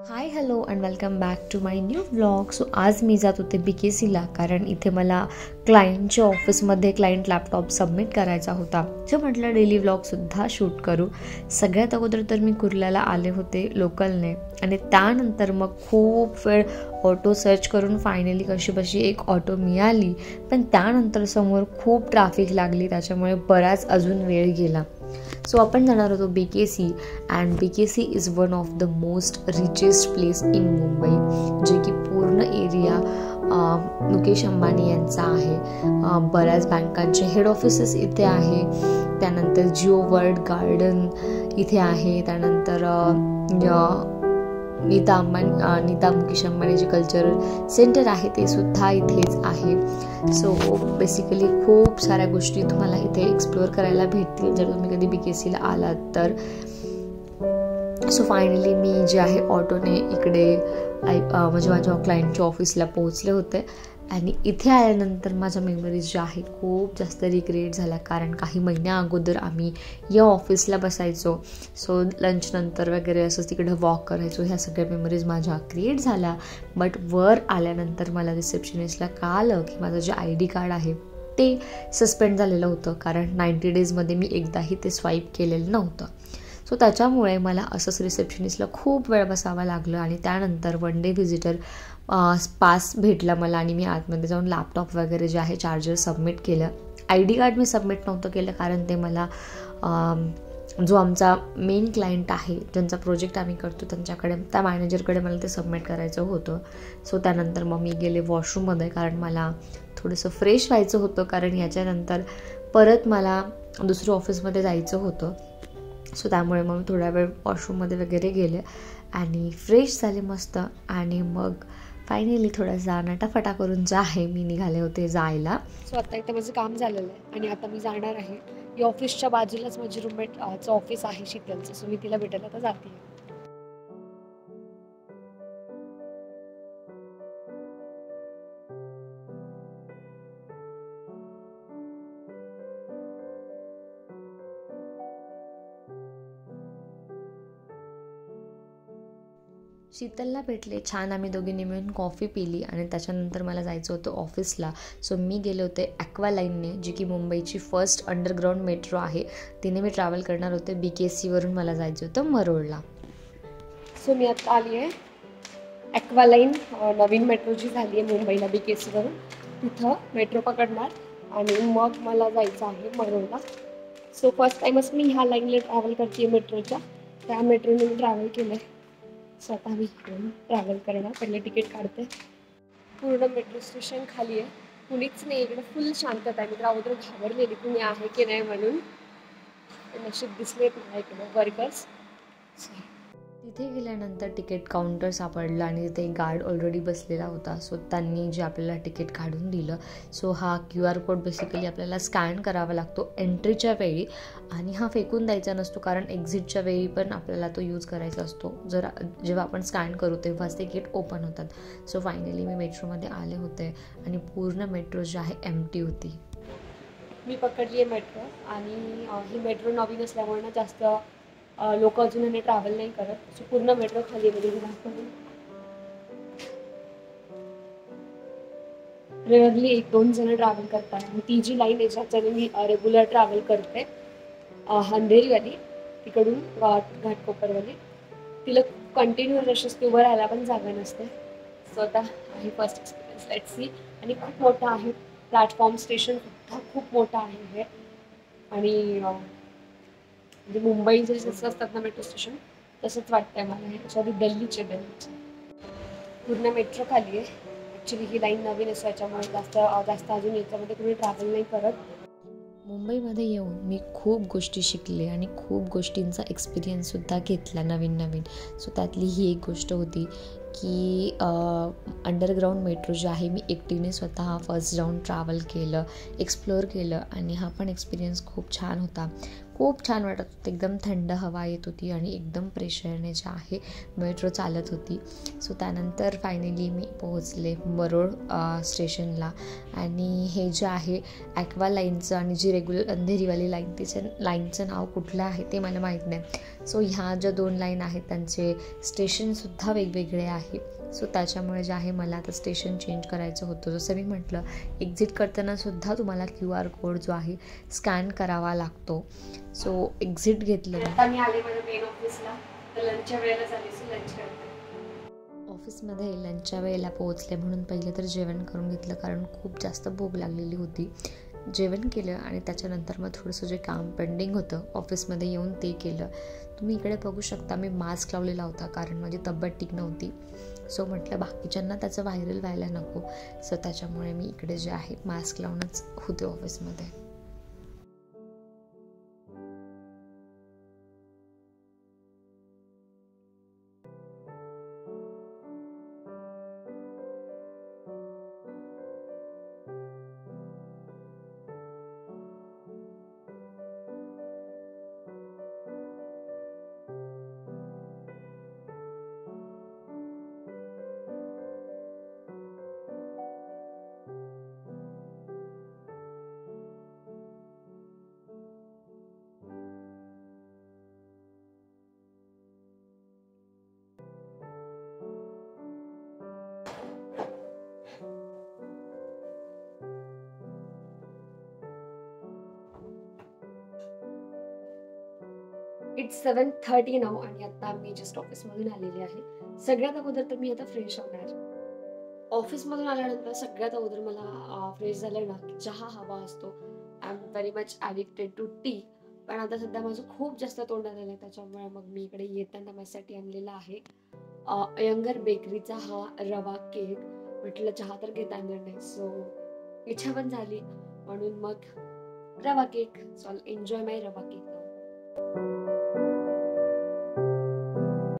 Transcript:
High hello and welcome back to my new vlog. So आज मी जात होते BKCला, कारण इथे मला क्लायंटच्या ऑफिसमध्ये क्लायंट लॅपटॉप सबमिट करायचा होता. जो म्हटलं डेली व्लॉगसुद्धा शूट करू. सगळ्यात अगोदर तर मी कुर्ल्याला आले होते लोकलने, आणि त्यानंतर मग खूप वेळ ऑटो सर्च करून फायनली कशी एक ऑटो मिळाली. पण त्यानंतर समोर खूप ट्रॅफिक लागली, त्याच्यामुळे बराच अजून वेळ गेला. सो आपण जाणार होतो BKC, and BKC is one of the most richest place in Mumbai, जे की पूर्ण एरिया मुकेश अंबानी यांचा आहे. बऱ्याच बँकांचे हेड ऑफिसेस इथे आहे. त्यानंतर जिओ वर्ल्ड गार्डन इथे आहे. त्यानंतर नीता मुकेश अंबानी जे कल्चरल सेंटर आहे ते सुद्धा इथेच आहे. सो बेसिकली खूप साऱ्या गोष्टी तुम्हाला इथे एक्सप्लोअर करायला भेटतील जर तुम्ही कधी BKCला आलात तर. सो फायनली मी जे आहे ऑटोने इकडे म्हणजे माझ्या क्लायंटच्या ऑफिसला पोहोचले होते. आणि इथे आल्यानंतर माझ्या मेमरीज ज्या आहेत खूप जास्त रिक्रिएट झाल्या, कारण काही महिन्या अगोदर आम्ही या ऑफिसला बसायचो. सो लंचनंतर वगैरे असं तिकडं वॉक करायचो. ह्या सगळ्या मेमरीज माझ्या क्रिएट झाल्या. बट वर आल्यानंतर मला रिसेप्शनिस्टला कळालं की माझं जे ID कार्ड आहे ते सस्पेंड झालेलं होतं, कारण 90 डेजमध्ये मी एकदाही ते स्वाईप केलेलं नव्हतं. सो त्याच्यामुळे मला असंच रिसेप्शनिस्टला खूप वेळ बसावं लागलं. आणि त्यानंतर वन डे व्हिजिटर पास भेटला मला, आणि मी आतमध्ये जाऊन लॅपटॉप वगैरे जे आहे चार्जर सबमिट केलं. ID कार्ड मी सबमिट नव्हतं केलं, कारण ते मला जो आमचा मेन क्लायंट आहे, ज्यांचा प्रोजेक्ट आम्ही करतो त्यांच्याकडे, त्या मॅनेजरकडे मला ते सबमिट करायचं होतं. सो त्यानंतर मग मी गेले वॉशरूममध्ये, कारण मला थोडंसं फ्रेश व्हायचं होतं, कारण याच्यानंतर परत मला दुसऱ्या ऑफिसमध्ये जायचं होतं. सो त्यामुळे मग थोडा वेळ वॉशरूममध्ये वगैरे गेले आणि फ्रेश झाले मस्त. आणि मग फायनली थोडासा नटाफटा करून जे आहे मी निघाले होते जायला. सो आता इथे माझं काम झालेलं आहे आणि आता मी जाणार आहे. या ऑफिसच्या बाजूलाच माझी रूममेटचं ऑफिस आहे शीतलचं. सो मी तिला भेटायला आता जाते. शीतलला भेटले, छान आम्ही दोघींनी मिळून कॉफी पिली, आणि त्याच्यानंतर मला जायचं होतं ऑफिसला. सो मी गेले होते ॲक्वा लाईनने, जी की मुंबईची फर्स्ट अंडरग्राऊंड मेट्रो आहे. तिने मी ट्रॅव्हल करणार होते. BKCवरून मला जायचं होतं मरोळला. सो मी आता आली आहे ॲक्वा लाईन, नवीन मेट्रो जी झाली आहे मुंबईला BKCवरून, तिथं मेट्रो पकडणार आणि मग मला जायचं आहे मरोळला. सो फर्स्ट टाईमच मी ह्या लाईनला ट्रॅव्हल करते मेट्रोच्या. त्या मेट्रोने मी ट्रॅव्हल केलं आहे. स्वतः मी ट्रॅव्हल करणार. पहिले तिकीट काढते. पूर्ण मेट्रो स्टेशन खाली आहे, कुणीच नाही इकडे. फुल शांतता आहे. मी तर अगोदर घाबरलेली कुणी आहे की नाही म्हणून. नशीब दिसलेत मला इकडे वर्कर्स. तिथे गेल्यानंतर तिकीट काउंटर सापडलं, आणि तिथे एक गार्ड ऑलरेडी बसलेला होता. सो त्यांनी जे आपल्याला तिकीट काढून दिलं. सो हा QR कोड बेसिकली आपल्याला स्कॅन करावा लागतो एंट्रीच्या वेळी, आणि हा फेकून द्यायचा नसतो, कारण एक्झिटच्या वेळी पण आपल्याला तो यूज करायचा असतो. जेव्हा आपण स्कॅन करू तेव्हाच तिकीट ओपन होतात. सो फायनली मी मेट्रोमध्ये आले होते, आणि पूर्ण मेट्रो जी आहे एम्प्टी होती. मी पकडली आहे मेट्रो, आणि ही मेट्रो नवीन असल्यामुळे ना जास्त लोक अजूनही ट्रॅव्हल नाही करत. सो पूर्ण मेट्रो खाली आहे. रेअरली 1-2 जण ट्रॅव्हल करतात. आणि ती जी लाईन आहे ज्याच्याने मी रेग्युलर ट्रॅव्हल करते, अंधेरीवाली, तिकडून घाटकोपरवाली, तिला कंटिन्यू रश असते, उभं राहायला पण जागा नसते. सो आता आहे फर्स्ट एक्सपिरियन्स. Let's see. आणि खूप मोठं आहे प्लॅटफॉर्म. स्टेशन सुद्धा खूप मोठं आहे हे. आणि म्हणजे मुंबईचे जसं असतात ना मेट्रो स्टेशन, तसंच वाटतंय मला हे. सॉरी, दिल्लीचे पूर्ण मेट्रो खाली आहे. ॲक्च्युली ही लाईन नवीन असल्याच्यामुळे जास्त अजून याच्यामध्ये कोणी ट्रॅव्हल नाही करत. मुंबईमध्ये येऊन मी खूप गोष्टी शिकले, आणि खूप गोष्टींचा एक्सपिरियन्ससुद्धा घेतला नवीन. सो त्यातली ही एक गोष्ट होती की अंडरग्राऊंड मेट्रो जी आहे मी एकटीने स्वतः फर्स्ट जाऊन ट्रॅव्हल केलं, एक्सप्लोअर केलं, आणि हा पण एक्सपिरियन्स खूप छान होता. खूप छान वाटत होतं. एकदम थंड हवा येत होती आणि एकदम प्रेशरने जे आहे मेट्रो चालत होती. सो त्यानंतर फायनली मी पोहोचले मरोड स्टेशनला. आणि हे जे आहे ॲक्वा लाईनचं आणि जी रेग्युलर अंधेरीवाली लाईन, तिच्या लाईनचं नाव कुठलं आहे ते मला माहीत नाही. सो ह्या ज्या 2 लाईन आहेत त्यांचे स्टेशनसुद्धा वेगवेगळे आहे. सो त्याच्यामुळे जे आहे मला आता स्टेशन चेंज करायचं होतं. जसं मी म्हटलं, एक्झिट करतानासुद्धा तुम्हाला QR कोड जो आहे स्कॅन करावा लागतो. सो एक्झिट घेतलं मी. आता मी आले माझ्या मेन ऑफिसला, तर लंचच्या वेळेला झाली, सो लंच करते. ऑफिसमध्ये लंचच्या वेळेला पोहोचले म्हणून पहिले तर जेवण करून घेतलं, कारण खूप जास्त भूक लागलेली होती. जेवण केलं आणि त्याच्यानंतर मग थोडंसं जे काम पेंडिंग होतं ऑफिसमध्ये येऊन ते केलं. तुम्ही इकडे बघू शकता, मी मास्क लावलेला होता कारण माझी तब्येत ठीक नव्हती. सो म्हटलं बाकीच्यांना त्याचं व्हायरल व्हायला नको. सो त्याच्यामुळे मी इकडे जे आहे मास्क लावूनच होते ऑफिसमध्ये. इट्स 7:30 नाऊ आणि आता मी जस्ट ऑफिसमधून आलेली आहे. सगळ्यात अगोदर तर मी आता फ्रेश होणार. ऑफिसमधून आल्यानंतर सगळ्यात अगोदर मला फ्रेश झालं ना की चहा हवा असतो. I am very much addicted to tea. पण आता सध्या माझं खूप जास्त तोंड आलेलं आहे, त्याच्यामुळे मग मी इकडे येताना माझ्यासाठी आणलेला आहे अयंगर बेकरीचा हा रवा केक. म्हटलं चहा तर घेता येणार नाही, सो इच्छा पण झाली म्हणून मग रवा केक. सो आय एन्जॉय माय रवा केक नाऊ.